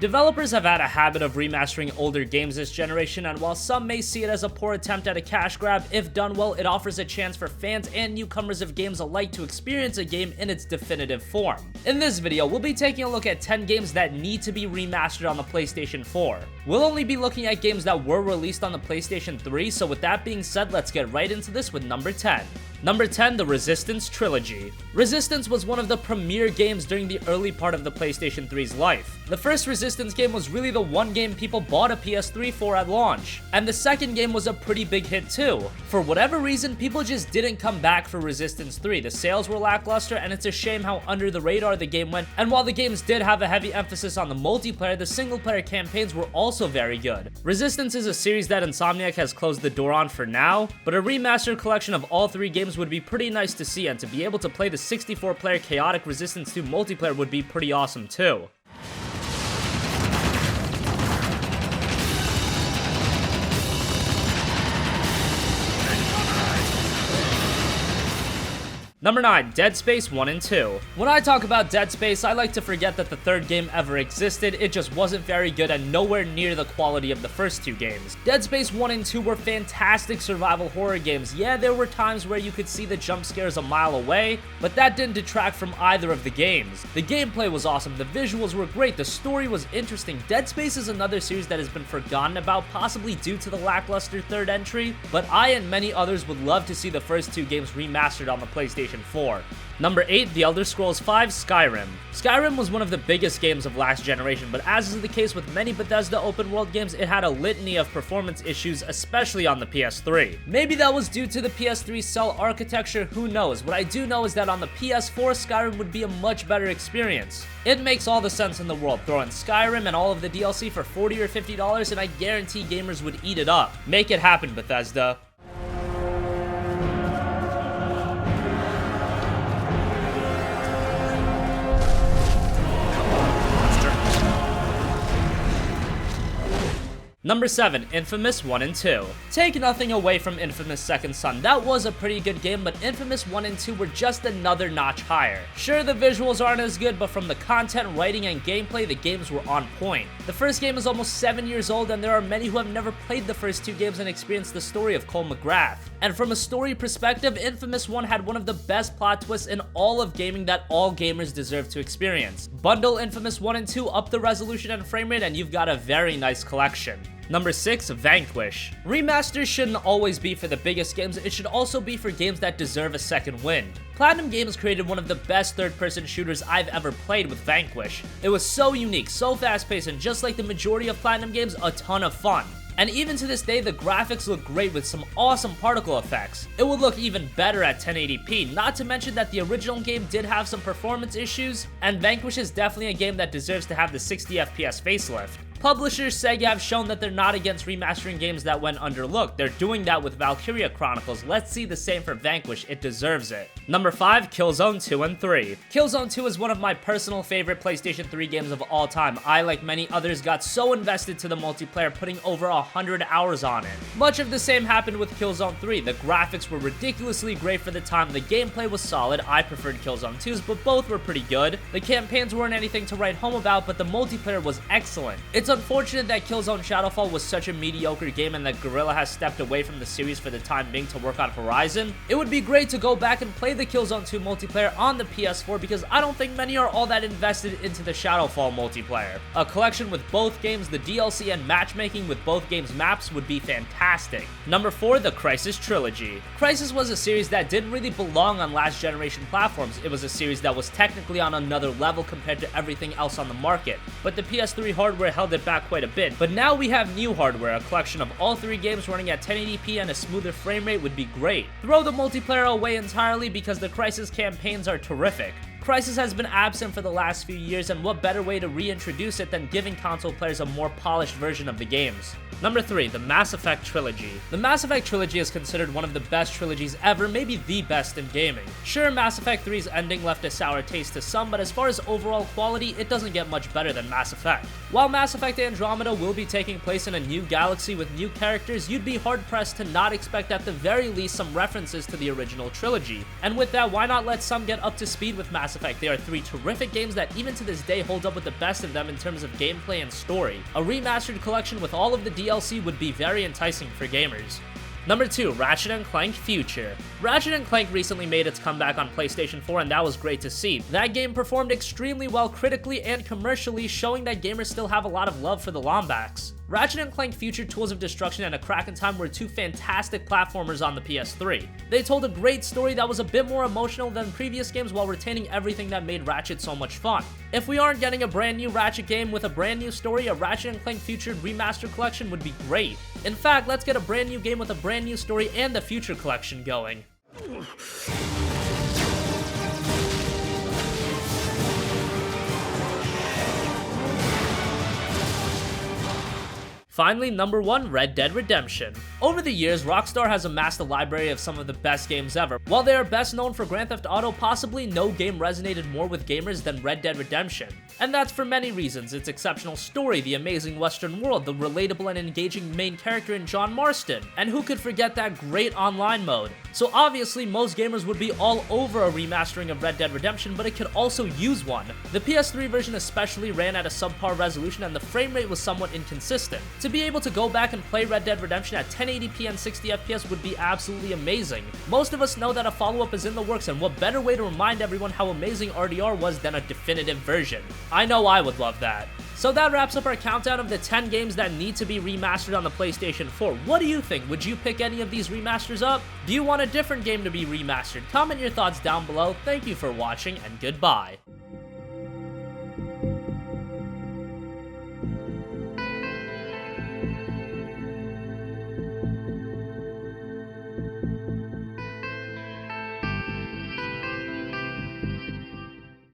Developers have had a habit of remastering older games this generation, and while some may see it as a poor attempt at a cash grab, if done well, it offers a chance for fans and newcomers of games alike to experience a game in its definitive form. In this video, we'll be taking a look at 10 games that need to be remastered on the PlayStation 4. We'll only be looking at games that were released on the PlayStation 3, so with that being said, let's get right into this with number 10. Number 10, the Resistance Trilogy. Resistance was one of the premier games during the early part of the PlayStation 3's life. The first Resistance game was really the one game people bought a PS3 for at launch, and the second game was a pretty big hit too. For whatever reason, people just didn't come back for Resistance 3. The sales were lackluster, and it's a shame how under the radar the game went, and while the games did have a heavy emphasis on the multiplayer, the single player campaigns were also very good. Resistance is a series that Insomniac has closed the door on for now, but a remastered collection of all three games would be pretty nice to see, and to be able to play the 64-player chaotic Resistance 2 multiplayer would be pretty awesome too. Number 9, Dead Space 1 and 2. When I talk about Dead Space, I like to forget that the third game ever existed. It just wasn't very good and nowhere near the quality of the first two games. Dead Space 1 and 2 were fantastic survival horror games. Yeah, there were times where you could see the jump scares a mile away, but that didn't detract from either of the games. The gameplay was awesome, the visuals were great, the story was interesting. Dead Space is another series that has been forgotten about, possibly due to the lackluster third entry, but I and many others would love to see the first two games remastered on the PlayStation 4. Number 8, The Elder Scrolls V: Skyrim. Skyrim was one of the biggest games of last generation, but as is the case with many Bethesda open world games, it had a litany of performance issues, especially on the PS3. Maybe that was due to the PS3 cell architecture, who knows? What I do know is that on the PS4, Skyrim would be a much better experience. It makes all the sense in the world. Throw in Skyrim and all of the DLC for $40 or $50 and I guarantee gamers would eat it up. Make it happen, Bethesda. Number 7, Infamous 1 and 2. Take nothing away from Infamous Second Son, that was a pretty good game, but Infamous 1 and 2 were just another notch higher. Sure, the visuals aren't as good, but from the content, writing, and gameplay, the games were on point. The first game is almost 7 years old, and there are many who have never played the first two games and experienced the story of Cole McGrath. And from a story perspective, Infamous 1 had one of the best plot twists in all of gaming that all gamers deserve to experience. Bundle Infamous 1 and 2, up the resolution and frame rate, and you've got a very nice collection. Number 6, Vanquish. Remasters shouldn't always be for the biggest games, it should also be for games that deserve a second wind. Platinum Games created one of the best third-person shooters I've ever played with Vanquish. It was so unique, so fast-paced, and just like the majority of Platinum games, a ton of fun. And even to this day, the graphics look great with some awesome particle effects. It would look even better at 1080p, not to mention that the original game did have some performance issues, and Vanquish is definitely a game that deserves to have the 60 FPS facelift. Publishers Sega have shown that they're not against remastering games that went underlooked. They're doing that with Valkyria Chronicles. Let's see the same for Vanquish, it deserves it. Number 5, Killzone 2 and 3. Killzone 2 is one of my personal favorite PlayStation 3 games of all time. I, like many others, got so invested to the multiplayer, putting over 100 hours on it. Much of the same happened with Killzone 3. The graphics were ridiculously great for the time, the gameplay was solid. I preferred Killzone 2's, but both were pretty good. The campaigns weren't anything to write home about, but the multiplayer was excellent. It's unfortunate that Killzone Shadowfall was such a mediocre game and that Guerrilla has stepped away from the series for the time being to work on Horizon. It would be great to go back and play the Killzone 2 multiplayer on the PS4 because I don't think many are all that invested into the Shadowfall multiplayer. A collection with both games, the DLC, and matchmaking with both games' maps would be fantastic. Number 4, the Crysis Trilogy. Crysis was a series that didn't really belong on last generation platforms. It was a series that was technically on another level compared to everything else on the market, but the PS3 hardware held it back quite a bit. But now we have new hardware. A collection of all three games running at 1080p and a smoother frame rate would be great. Throw the multiplayer away entirely because the Crysis campaigns are terrific. Crysis has been absent for the last few years, and what better way to reintroduce it than giving console players a more polished version of the games. Number 3, the Mass Effect Trilogy. The Mass Effect Trilogy is considered one of the best trilogies ever, maybe the best in gaming. Sure, Mass Effect 3's ending left a sour taste to some, but as far as overall quality, it doesn't get much better than Mass Effect. While Mass Effect Andromeda will be taking place in a new galaxy with new characters, you'd be hard-pressed to not expect at the very least some references to the original trilogy. And with that, why not let some get up to speed with Mass aspect, they are 3 terrific games that even to this day hold up with the best of them in terms of gameplay and story. A remastered collection with all of the DLC would be very enticing for gamers. Number 2, Ratchet & Clank Future. Ratchet & Clank recently made its comeback on PlayStation 4 and that was great to see. That game performed extremely well critically and commercially, showing that gamers still have a lot of love for the Lombax. Ratchet & Clank Future Tools of Destruction and A Crack in Time were 2 fantastic platformers on the PS3. They told a great story that was a bit more emotional than previous games while retaining everything that made Ratchet so much fun. If we aren't getting a brand new Ratchet game with a brand new story, a Ratchet & Clank Future Remastered Collection would be great. In fact, let's get a brand new game with a brand new story and the Future Collection going. Finally, number 1, Red Dead Redemption. Over the years, Rockstar has amassed a library of some of the best games ever. While they are best known for Grand Theft Auto, possibly no game resonated more with gamers than Red Dead Redemption. And that's for many reasons: its exceptional story, the amazing western world, the relatable and engaging main character in John Marston, and who could forget that great online mode. So obviously, most gamers would be all over a remastering of Red Dead Redemption, but it could also use one. The PS3 version especially ran at a subpar resolution and the frame rate was somewhat inconsistent. To be able to go back and play Red Dead Redemption at 1080p and 60 FPS would be absolutely amazing. Most of us know that a follow-up is in the works, and what better way to remind everyone how amazing RDR was than a definitive version. I know I would love that. So that wraps up our countdown of the 10 games that need to be remastered on the PlayStation 4. What do you think? Would you pick any of these remasters up? Do you want a different game to be remastered? Comment your thoughts down below. Thank you for watching, and goodbye.